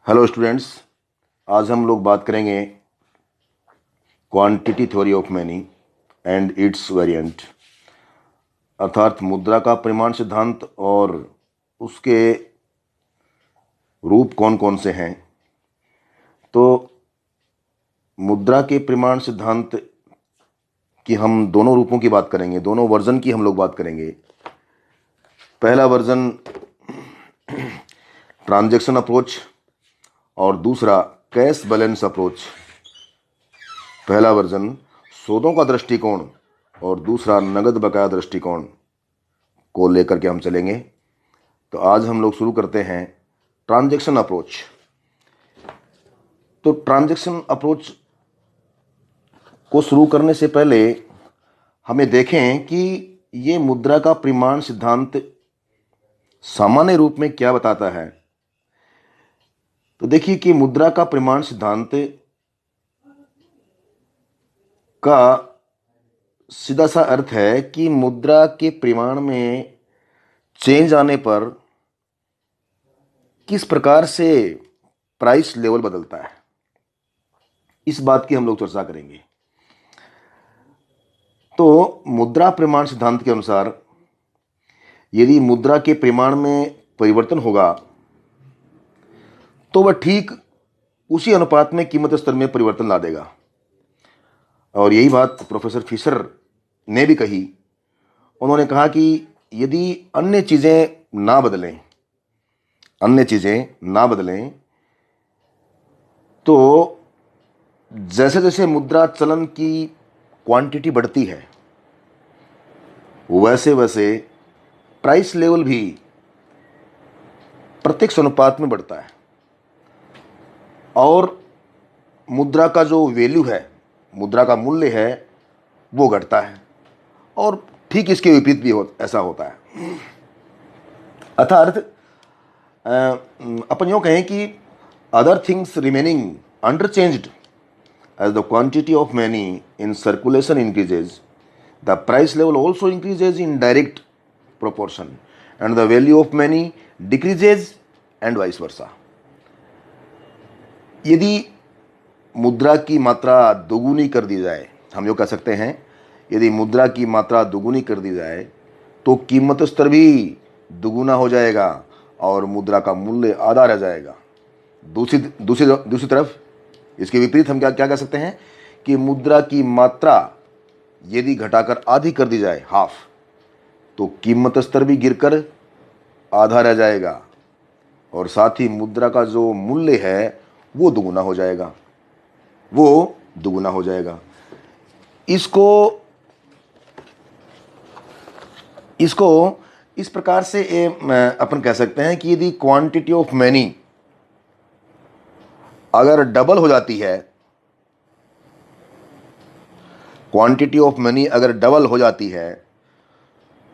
Hello students. आज हम लोग बात करेंगे quantity theory of money and it's variant, अर्थात मुद्रा का परिमाण सिद्धांत और उसके रूप कौन कौन से हैं। तो मुद्रा के परिमाण सिद्धांत की हम दोनों रूपों की बात करेंगे, दोनों वर्जन की हम लोग बात करेंगे। पहला वर्जन ट्रांजैक्शन अप्रोच और दूसरा कैश बैलेंस अप्रोच। पहला वर्जन सौदों का दृष्टिकोण और दूसरा नगद बकाया दृष्टिकोण को लेकर के हम चलेंगे। तो आज हम लोग शुरू करते हैं ट्रांजैक्शन अप्रोच। तो ट्रांजैक्शन अप्रोच को शुरू करने से पहले हमें देखें कि ये मुद्रा का परिमाण सिद्धांत सामान्य रूप में क्या बताता है। तो देखिए कि मुद्रा का परिमाण सिद्धांत का सीधा सा अर्थ है कि मुद्रा के परिमाण में चेंज आने पर किस प्रकार से प्राइस लेवल बदलता है, इस बात की हम लोग चर्चा करेंगे। तो मुद्रा परिमाण सिद्धांत के अनुसार यदि मुद्रा के परिमाण में परिवर्तन होगा तो वह ठीक उसी अनुपात में कीमत स्तर में परिवर्तन ला देगा। और यही बात प्रोफेसर फिशर ने भी कही। उन्होंने कहा कि यदि अन्य चीज़ें ना बदलें तो जैसे जैसे मुद्रा चलन की क्वांटिटी बढ़ती है वैसे वैसे प्राइस लेवल भी प्रत्यक्ष अनुपात में बढ़ता है और मुद्रा का जो वैल्यू है, मुद्रा का मूल्य है, वो घटता है। और ठीक इसके विपरीत भी ऐसा होता है। अर्थात अपन यूँ कहें कि other things remaining unchanged as the quantity of money in circulation increases, the price level also increases in direct proportion and the value of money decreases and vice versa. यदि मुद्रा की मात्रा दोगुनी कर दी जाए, हम जो कह सकते हैं, यदि मुद्रा की मात्रा दोगुनी कर दी जाए तो कीमत स्तर भी दोगुना हो जाएगा और मुद्रा का मूल्य आधा रह जाएगा। दूसरी तरफ इसके विपरीत हम क्या कह सकते हैं कि मुद्रा की मात्रा यदि घटाकर आधी कर दी जाए, हाफ, तो कीमत स्तर भी गिरकर आधा रह जाएगा और साथ ही मुद्रा का जो मूल्य है वो दुगुना हो जाएगा। इसको इस प्रकार से अपन कह सकते हैं कि यदि क्वांटिटी ऑफ मनी अगर डबल हो जाती है,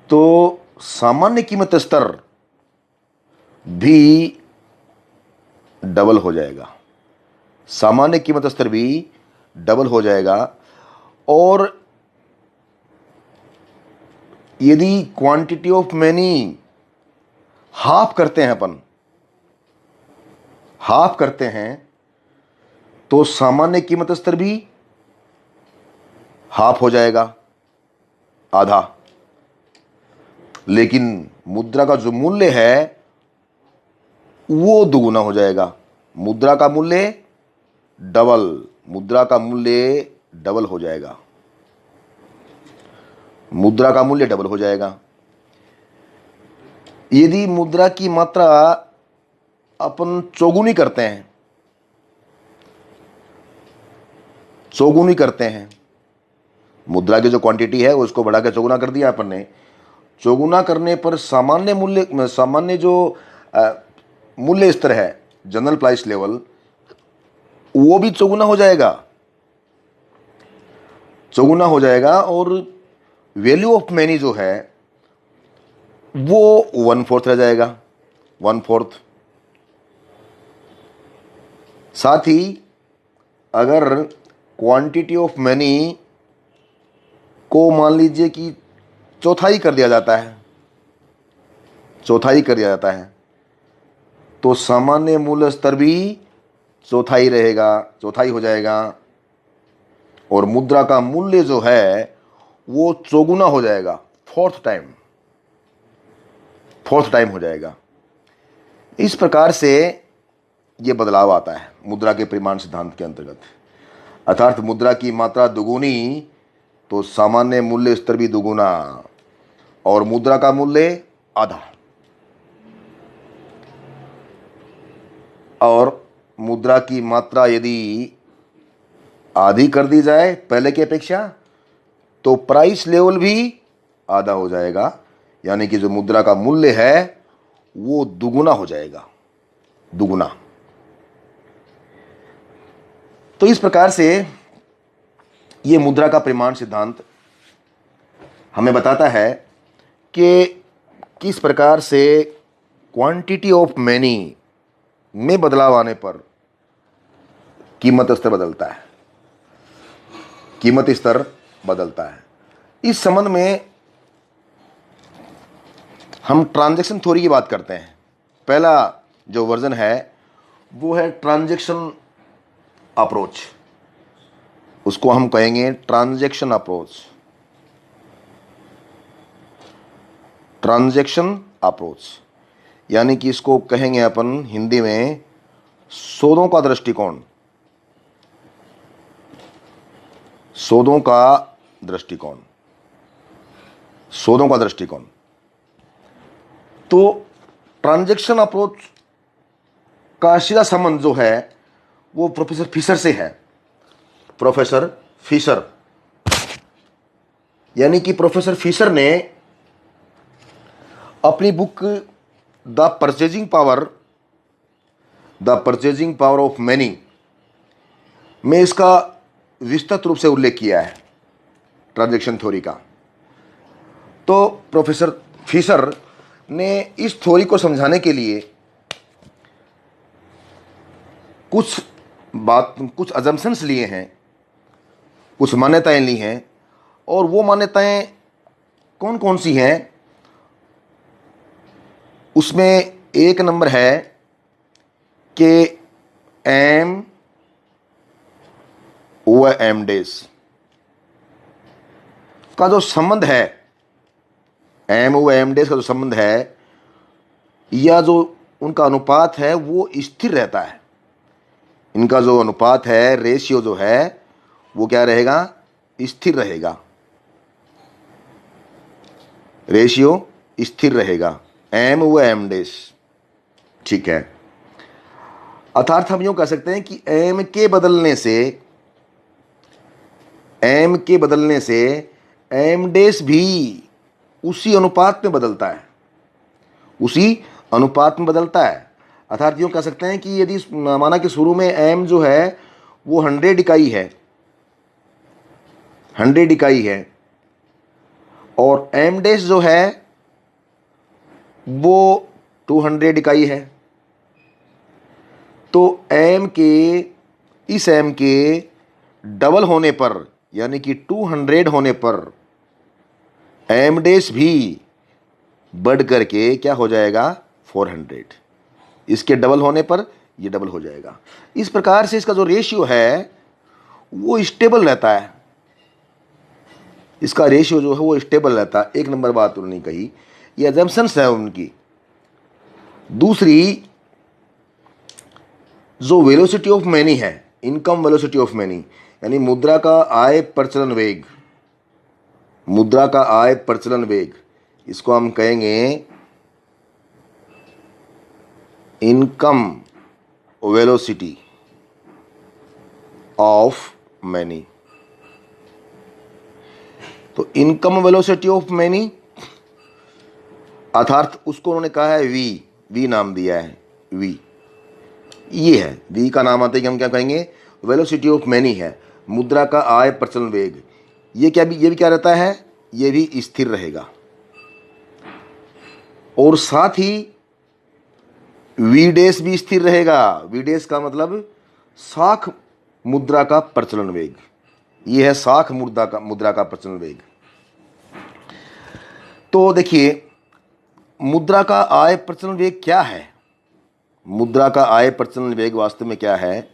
तो सामान्य कीमत स्तर भी डबल हो जाएगा। और यदि क्वांटिटी ऑफ मनी हाफ करते हैं तो सामान्य कीमत स्तर भी हाफ हो जाएगा, आधा। लेकिन मुद्रा का जो मूल्य है वो दुगुना हो जाएगा। मुद्रा का मूल्य डबल हो जाएगा। यदि मुद्रा की मात्रा अपन चौगुनी करते हैं, मुद्रा की जो क्वांटिटी है उसको बढ़ा के चौगुना कर दिया अपन ने। चौगुना करने पर सामान्य जो मूल्य स्तर है, जनरल प्राइस लेवल, वो भी चौगुना हो जाएगा और वैल्यू ऑफ मनी जो है वो 1/4 रह जाएगा, 1/4। साथ ही अगर क्वांटिटी ऑफ मनी को मान लीजिए कि चौथाई कर दिया जाता है, तो सामान्य मूल्य स्तर भी चौथाई रहेगा, चौथाई हो जाएगा। और मुद्रा का मूल्य जो है वो चौगुना हो जाएगा, फोर्थ टाइम हो जाएगा। इस प्रकार से ये बदलाव आता है मुद्रा के परिमाण सिद्धांत के अंतर्गत। अर्थात मुद्रा की मात्रा दुगुनी तो सामान्य मूल्य स्तर भी दुगुना, और मुद्रा का मूल्य आधा। और मुद्रा की मात्रा यदि आधी कर दी जाए पहले की अपेक्षा, तो प्राइस लेवल भी आधा हो जाएगा, यानी कि जो मुद्रा का मूल्य है वो दुगुना हो जाएगा, दुगुना। तो इस प्रकार से ये मुद्रा का परिमाण सिद्धांत हमें बताता है कि किस प्रकार से क्वांटिटी ऑफ मैनी में बदलाव आने पर कीमत स्तर बदलता है, कीमत स्तर बदलता है। इस संबंध में हम ट्रांजैक्शन थ्योरी की बात करते हैं। पहला जो वर्जन है वो है ट्रांजैक्शन अप्रोच, उसको हम कहेंगे ट्रांजैक्शन अप्रोच, ट्रांजैक्शन अप्रोच, यानी कि इसको कहेंगे अपन हिंदी में सौदों का दृष्टिकोण, सौदों का दृष्टिकोण, सौदों का दृष्टिकोण। तो ट्रांजैक्शन अप्रोच का सीधा संबंध जो है वो प्रोफेसर फिशर से है। प्रोफेसर फिशर, यानी कि प्रोफेसर फिशर ने अपनी book the purchasing power of money में इसका विस्तृत रूप से उल्लेख किया है, ट्रांजैक्शन थ्योरी का। तो प्रोफेसर फिशर ने इस थ्योरी को समझाने के लिए कुछ अजम्पशंस लिए हैं, कुछ मान्यताएं ली हैं। और वो मान्यताएं कौन कौन सी हैं, उसमें एक नंबर है कि एम व एम डेज का जो संबंध है, एम व एम डेज का जो संबंध है या जो उनका अनुपात है वो स्थिर रहता है। इनका जो अनुपात है, रेशियो जो है वो क्या रहेगा, स्थिर रहेगा, रेशियो स्थिर रहेगा, एम व एम डेज। ठीक है। अर्थात हम यूं कह सकते हैं कि एम के बदलने से एम डेज भी उसी अनुपात में बदलता है, उसी अनुपात में बदलता है। अर्थात यूँ कह सकते हैं कि यदि माना कि शुरू में एम जो है वो 100 इकाई है, 100 इकाई है, और एम डैश जो है वो 200 इकाई है, तो इस एम के डबल होने पर, यानी कि 200 होने पर एम डैश भी बढ़ करके क्या हो जाएगा, 400। इसके डबल होने पर ये डबल हो जाएगा। इस प्रकार से इसका जो रेशियो है वो स्टेबल रहता है, इसका रेशियो जो है वो स्टेबल रहता है। एक नंबर बात उन्होंने कही, ये अजम्पशंस है उनकी। दूसरी जो वेलोसिटी ऑफ मनी है, इनकम वेलोसिटी ऑफ मनी, यानी मुद्रा का आय प्रचलन वेग, मुद्रा का आय प्रचलन वेग, इसको हम कहेंगे इनकम वेलोसिटी ऑफ मनी। तो इनकम वेलोसिटी ऑफ मनी अर्थात उसको उन्होंने कहा है वी नाम दिया है, वी। ये है वी का नाम आते ही हम क्या कहेंगे, वेलोसिटी ऑफ मनी है, मुद्रा का आय प्रचलन वेग। ये भी क्या रहता है, ये भी स्थिर रहेगा। और साथ ही वी डैश भी स्थिर रहेगा। वी डैश का मतलब साख मुद्रा का प्रचलन वेग, ये है साख मुद्रा का प्रचलन वेग। तो देखिए मुद्रा का आय प्रचलन वेग क्या है, मुद्रा का आय प्रचलन वेग वास्तव में क्या है?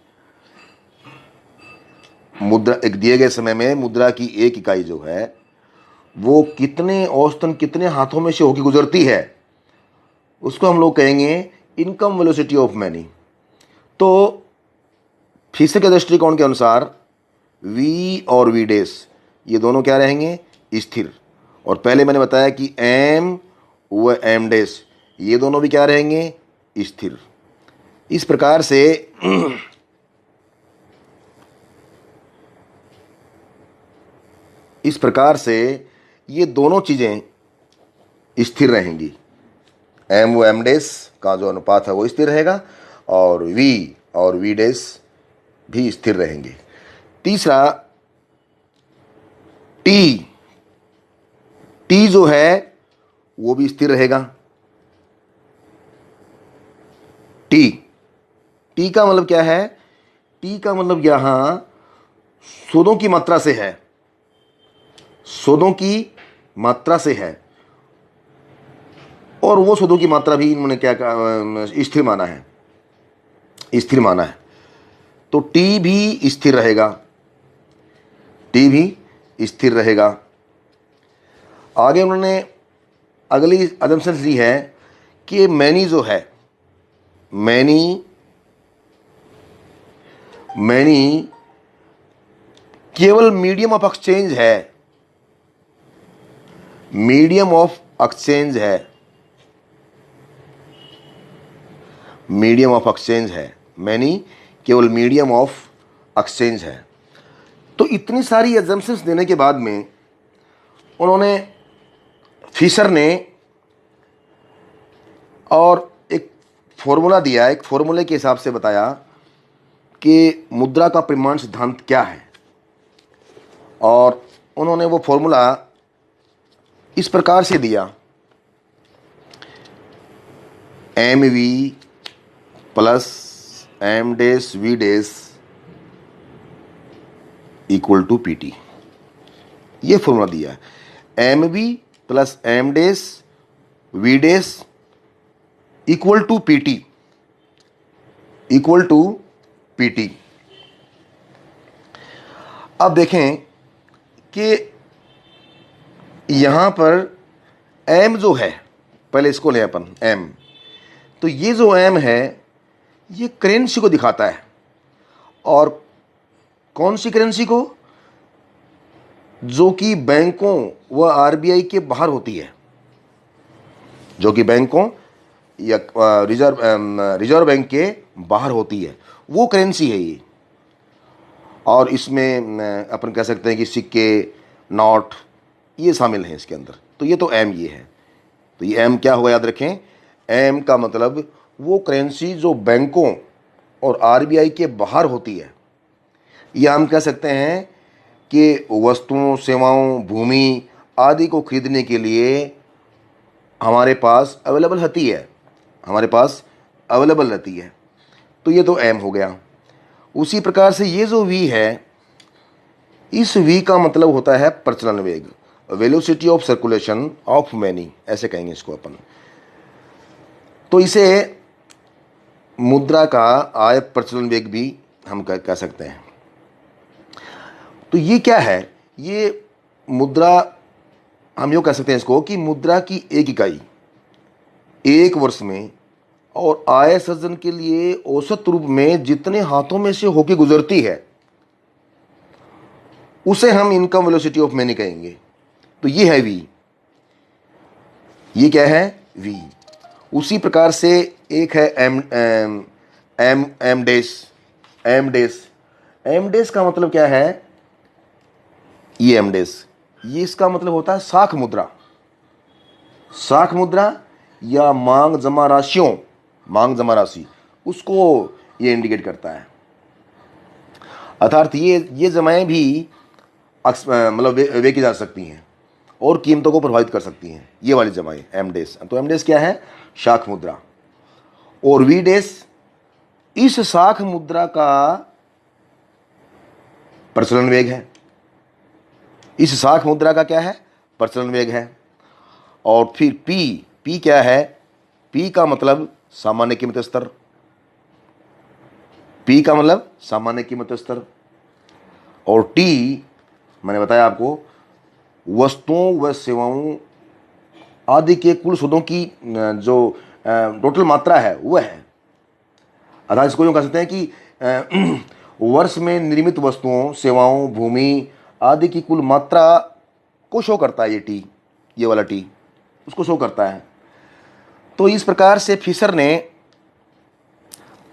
मुद्रा एक दिए गए समय में मुद्रा की एक इकाई जो है वो कितने औसतन कितने हाथों में से होकर गुजरती है, उसको हम लोग कहेंगे इनकम वेलोसिटी ऑफ मनी। तो फीसद के दृष्टिकोण के अनुसार v और v डैश ये दोनों क्या रहेंगे? स्थिर। और पहले मैंने बताया कि m व m डैश ये दोनों भी क्या रहेंगे? स्थिर। इस प्रकार से ये दोनों चीज़ें स्थिर रहेंगी। m व m डैश का जो अनुपात है वो स्थिर रहेगा और v और v डैश भी स्थिर रहेंगे। तीसरा t जो है वो भी स्थिर रहेगा। t का मतलब क्या है? t का मतलब यहां सूदों की मात्रा से है, सूदों की मात्रा से है, और वो सूदों की मात्रा भी इन्होंने क्या स्थिर माना है, स्थिर माना है। तो t भी स्थिर रहेगा, t भी स्थिर रहेगा। आगे उन्होंने अगली अजम्पशन ली है कि मैनी जो है, मैनी केवल मीडियम ऑफ एक्सचेंज है, मीडियम ऑफ एक्सचेंज है, मीडियम ऑफ एक्सचेंज है, मैनी केवल मीडियम ऑफ एक्सचेंज है। तो इतनी सारी एजम्पशंस देने के बाद में उन्होंने फिशर ने और एक फॉर्मूला दिया, एक फॉर्मूले के हिसाब से बताया कि मुद्रा का परिमाण सिद्धांत क्या है। और उन्होंने वो फॉर्मूला इस प्रकार से दिया, M V plus M dash V dash equal to P T. ये फॉर्मूला दिया है, M V plus M dash V dash equal to P T, equal to P T. अब देखें कि यहां पर m जो है, पहले इसको लें अपन m, तो ये जो m है ये करेंसी को दिखाता है। और कौन सी करेंसी को? जो कि बैंकों व आरबीआई के बाहर होती है, जो कि बैंकों या रिजर्व बैंक के बाहर होती है, वो करेंसी है ये। और इसमें अपन कह सकते हैं कि सिक्के, नोट ये शामिल हैं इसके अंदर। तो ये तो एम ये है। तो ये एम क्या होगा याद रखें, एम का मतलब वो करेंसी जो बैंकों और आरबीआई के बाहर होती है। या हम कह सकते हैं कि वस्तुओं, सेवाओं, भूमि आदि को खरीदने के लिए हमारे पास अवेलेबल रहती है, हमारे पास अवेलेबल रहती है। तो ये तो एम हो गया। उसी प्रकार से ये जो वी है, इस वी का मतलब होता है प्रचलन वेग, velocity of circulation of money, ऐसे कहेंगे इसको अपन। तो इसे मुद्रा का आय प्रचलन वेग भी हम कह सकते हैं। तो ये क्या है? ये मुद्रा, हम यूँ कह सकते हैं इसको कि मुद्रा की एक इकाई एक वर्ष में और आय सृजन के लिए औसत रूप में जितने हाथों में से होके गुजरती है उसे हम इनकम वेलोसिटी ऑफ मनी कहेंगे। तो ये है वी, ये क्या है? वी। उसी प्रकार से एक है M dash, M dash, M dash का मतलब क्या है? ये एम डैश, ये इसका मतलब होता है साख मुद्रा, साख मुद्रा या मांग जमा राशियों, मांग जमा राशि, उसको ये इंडिकेट करता है। अर्थात ये जमाएं भी मतलब वे की जा सकती हैं और कीमतों को प्रभावित कर सकती हैं, ये वाली जमाएं एम डैश। तो एम डैश क्या है? शाख मुद्रा। और वी डैश इस शाख मुद्रा का प्रचलन वेग है, इस शाख मुद्रा का क्या है? प्रचलन वेग है। और फिर पी, पी क्या है? पी का मतलब सामान्य कीमत स्तर, पी का मतलब सामान्य कीमत स्तर, और टी मैंने बताया आपको वस्तुओं व सेवाओं आदि के कुल सूदों की जो टोटल मात्रा है वह है। अर्थात इसको यूँ कह सकते हैं कि वर्ष में निर्मित वस्तुओं, सेवाओं, भूमि आदि की कुल मात्रा को शो करता है ये टी, ये वाला टी उसको शो करता है। तो इस प्रकार से फिशर ने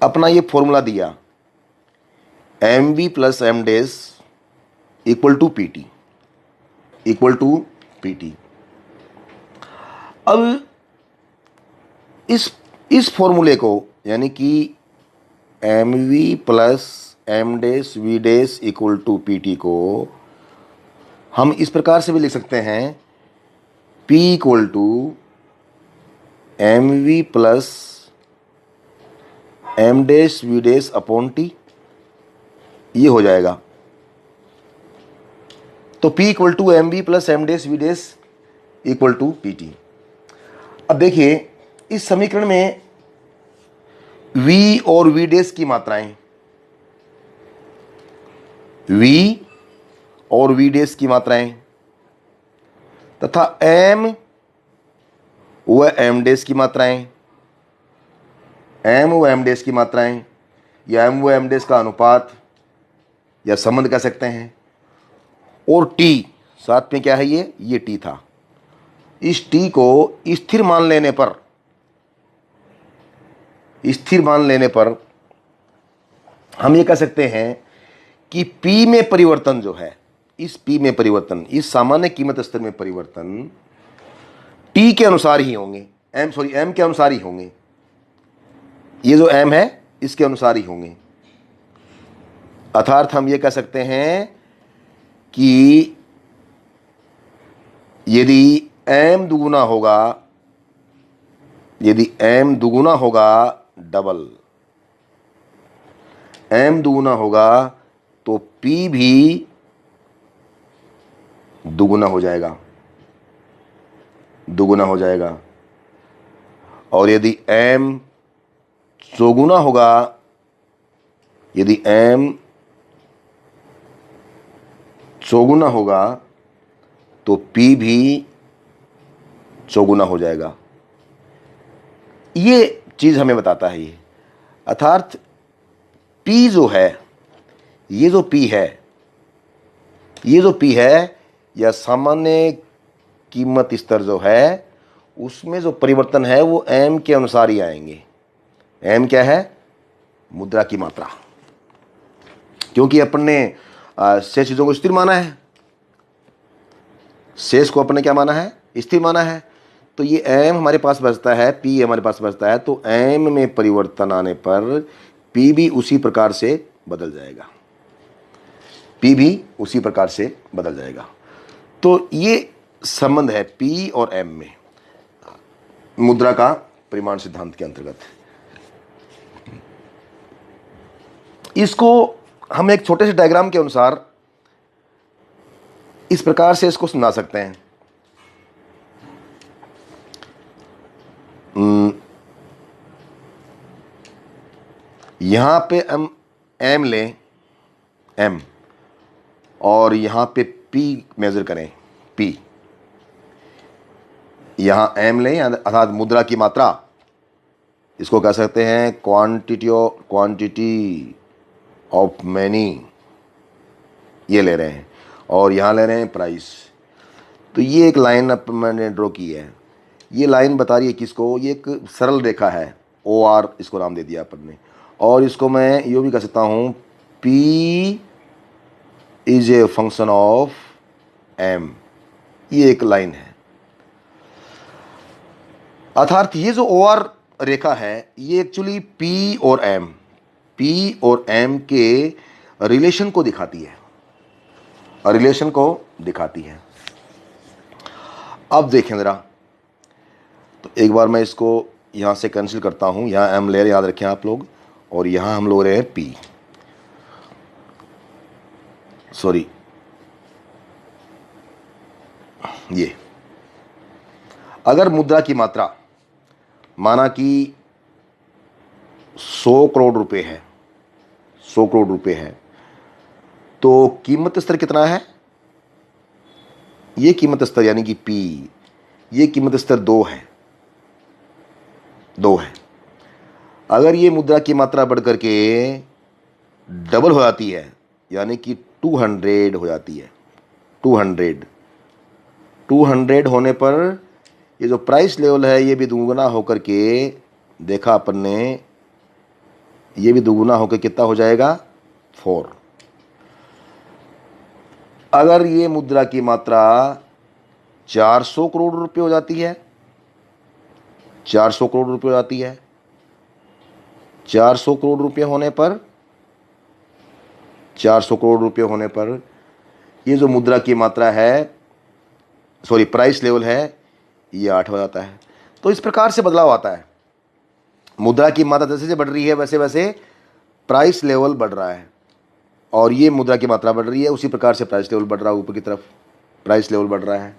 अपना ये फॉर्मूला दिया, M B plus M dash equal to P T, equal to P T. अब इस फॉर्मूले को यानी कि M V plus M dash V dash equal to P T को हम इस प्रकार से भी लिख सकते हैं, P equal to M V plus M dash V dash upon T, ये हो जाएगा। तो P equal to M V plus M dash V dash equal to P T. अब देखिए इस समीकरण में V और V डेस की मात्राएं, V और V डेस की मात्राएं तथा M व M डेस की मात्राएं, M व M डेस की मात्राएं या M व M डेस का अनुपात या संबंध कह सकते हैं, और T साथ में क्या है, ये T था। इस T को स्थिर मान लेने पर हम ये कह सकते हैं कि P में परिवर्तन जो है, इस P में परिवर्तन, इस सामान्य कीमत स्तर में परिवर्तन T के अनुसार ही होंगे, M के अनुसार ही होंगे। ये जो M है इसके अनुसार ही होंगे। अर्थात हम ये कह सकते हैं कि यदि M दुगुना होगा डबल, M दुगुना होगा तो P भी दुगुना हो जाएगा, और यदि M चौगुना होगा तो P भी चौगुना हो जाएगा। ये चीज हमें बताता है ये। अर्थात P जो है, ये जो P है या सामान्य कीमत स्तर जो है उसमें जो परिवर्तन है वो M के अनुसार ही आएंगे। M क्या है? मुद्रा की मात्रा, क्योंकि अपन ने शेष चीजों को स्थिर माना है, शेष को अपन ने क्या माना है? स्थिर माना है। तो ये M हमारे पास बचता है, P हमारे पास बचता है, तो M में परिवर्तन आने पर P भी उसी प्रकार से बदल जाएगा। तो ये संबंध है P और M में मुद्रा का परिमाण सिद्धांत के अंतर्गत। इसको हम एक छोटे से डायग्राम के अनुसार इस प्रकार से इसको समझा सकते हैं। यहां पे हम M लें, M, और यहां पे P मेजर करें, P। यहां M लें अर्थात मुद्रा की मात्रा, इसको कह सकते हैं क्वांटिटी ऑफ मैनी, ये ले रहे हैं, और यहां ले रहे हैं प्राइस। तो ये एक लाइन मैंने ड्रॉ की है। ये लाइन बता रही है किसको? ये एक सरल रेखा है, OR इसको नाम दे दिया अपन ने, और इसको मैं यूँ भी कह सकता हूँ P is a function of M। ये एक लाइन है। अर्थात ये जो OR रेखा है ये एक्चुअली P और M के रिलेशन को दिखाती है। अब देखें ज़रा, तो एक बार मैं इसको यहाँ से कैंसिल करता हूँ। यहाँ M ले रहे, याद रखें आप लोग, और यहाँ हम लोग रहे हैं P, सॉरी ये। अगर मुद्रा की मात्रा माना कि 100 करोड़ रुपए है, 100 करोड़ रुपए है, तो कीमत स्तर कितना है? ये कीमत स्तर यानी कि P, ये कीमत स्तर 2 है, 2 है। अगर ये मुद्रा की मात्रा बढ़ करके डबल हो जाती है यानी कि 200 हो जाती है, 200 होने पर ये जो प्राइस लेवल है ये भी दुगुना होकर के, देखा अपन ने, ये भी दुगुना होकर कितना हो जाएगा? 4। अगर ये मुद्रा की मात्रा 400 करोड़ रुपए हो जाती है, 400 करोड़ रुपए हो जाती है, 400 करोड़ रुपए होने पर, 400 करोड़ रुपए होने पर ये जो मुद्रा की मात्रा है, सॉरी प्राइस लेवल है, ये 8 हो जाता है। तो इस प्रकार से बदलाव आता है। मुद्रा की मात्रा जैसे जैसे बढ़ रही है वैसे वैसे प्राइस लेवल बढ़ रहा है, और ये मुद्रा की मात्रा बढ़ रही है उसी प्रकार से प्राइस लेवल बढ़ रहा है, ऊपर की तरफ प्राइस लेवल बढ़ रहा है।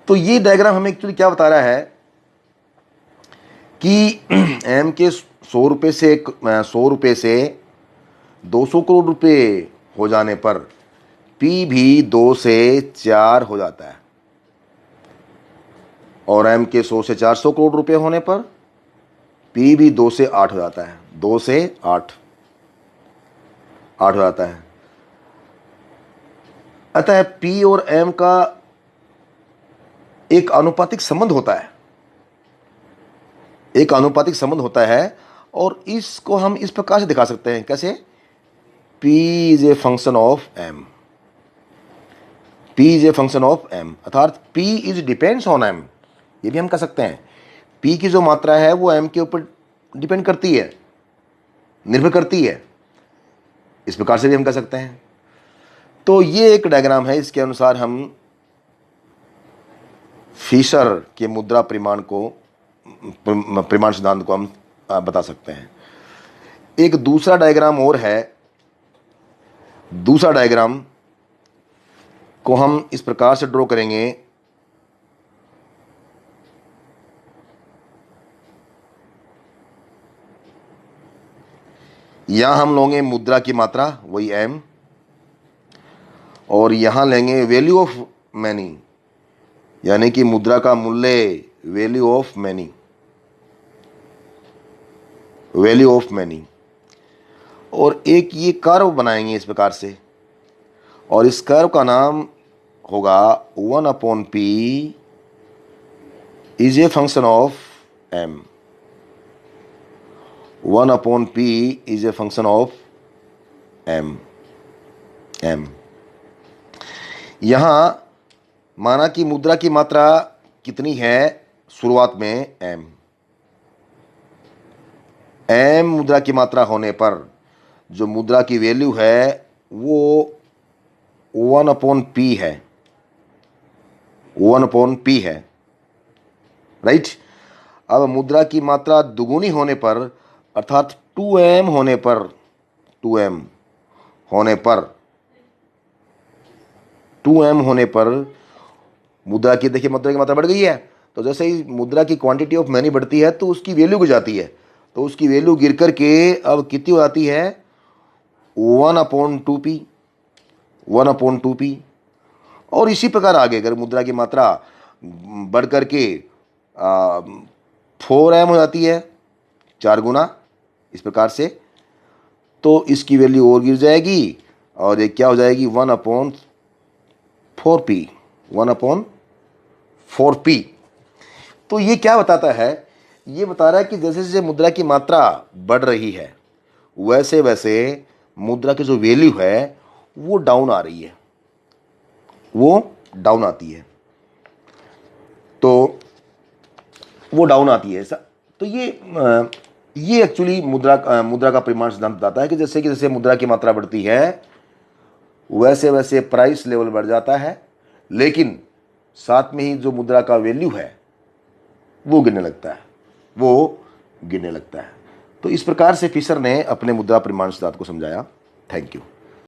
तो ये डायग्राम हमें एक्चुअली क्या बता रहा है कि एम के 100 रुपये से 200 करोड़ रुपए हो जाने पर पी भी 2 से 4 हो जाता है, और एम के 100 से 400 करोड़ रुपए होने पर पी भी 2 से 8 हो जाता है, 2 से 8 हो जाता है। अतः पी और एम का एक आनुपातिक संबंध होता है, एक आनुपातिक संबंध होता है, और इसको हम इस प्रकार से दिखा सकते हैं। कैसे? P is a function of M, P is a function of M, अर्थात P is depends on M। ये भी हम कह सकते हैं P की जो मात्रा है वो M के ऊपर डिपेंड करती है, निर्भर करती है, इस प्रकार से भी हम कह सकते हैं। तो ये एक डायग्राम है, इसके अनुसार हम फिशर के मुद्रा परिमाण सिद्धांत को हम बता सकते हैं। एक दूसरा डायग्राम और है, दूसरा डायग्राम को हम इस प्रकार से ड्रॉ करेंगे। यहां हम लेंगे मुद्रा की मात्रा, वही M, और यहां लेंगे वैल्यू ऑफ मनी, यानी कि मुद्रा का मूल्य, value of money, value of money. और एक ये कर्व बनाएंगे इस प्रकार से, और इस कर्व का नाम होगा 1/P is a function of M, 1/P is a function of M। यहां माना कि मुद्रा की मात्रा कितनी है शुरुआत में? M मुद्रा की मात्रा होने पर जो मुद्रा की वैल्यू है वो 1/P है, 1/P है, राइट। अब मुद्रा की मात्रा दुगुनी होने पर, अर्थात 2M होने पर, 2M होने पर मुद्रा की, देखिए मुद्रा की मात्रा बढ़ गई है, तो जैसे ही मुद्रा की क्वांटिटी ऑफ मनी बढ़ती है तो उसकी वैल्यू गिर जाती है, तो उसकी वैल्यू गिर करके अब कितनी हो जाती है? 1/2P, 1/2P। और इसी प्रकार आगे अगर मुद्रा की मात्रा बढ़ करके 4M हो जाती है, 4 गुना, इस प्रकार से, तो इसकी वैल्यू और गिर जाएगी, और ये क्या हो जाएगी? 1/4P, 1/4P। तो ये क्या बताता है? ये बता रहा है कि जैसे जैसे मुद्रा की मात्रा बढ़ रही है वैसे वैसे मुद्रा की जो वैल्यू है वो डाउन आ रही है, वो डाउन आती है, तो वो डाउन आती है ऐसा। तो ये एक्चुअली मुद्रा का परिमाण सिद्धांत बताता है कि जैसे मुद्रा की मात्रा बढ़ती है वैसे वैसे प्राइस लेवल बढ़ जाता है, लेकिन साथ में ही जो मुद्रा का वैल्यू है वो गिरने लगता है, तो इस प्रकार से फिशर ने अपने मुद्रा परिमाण सिद्धांत को समझाया। Thank you.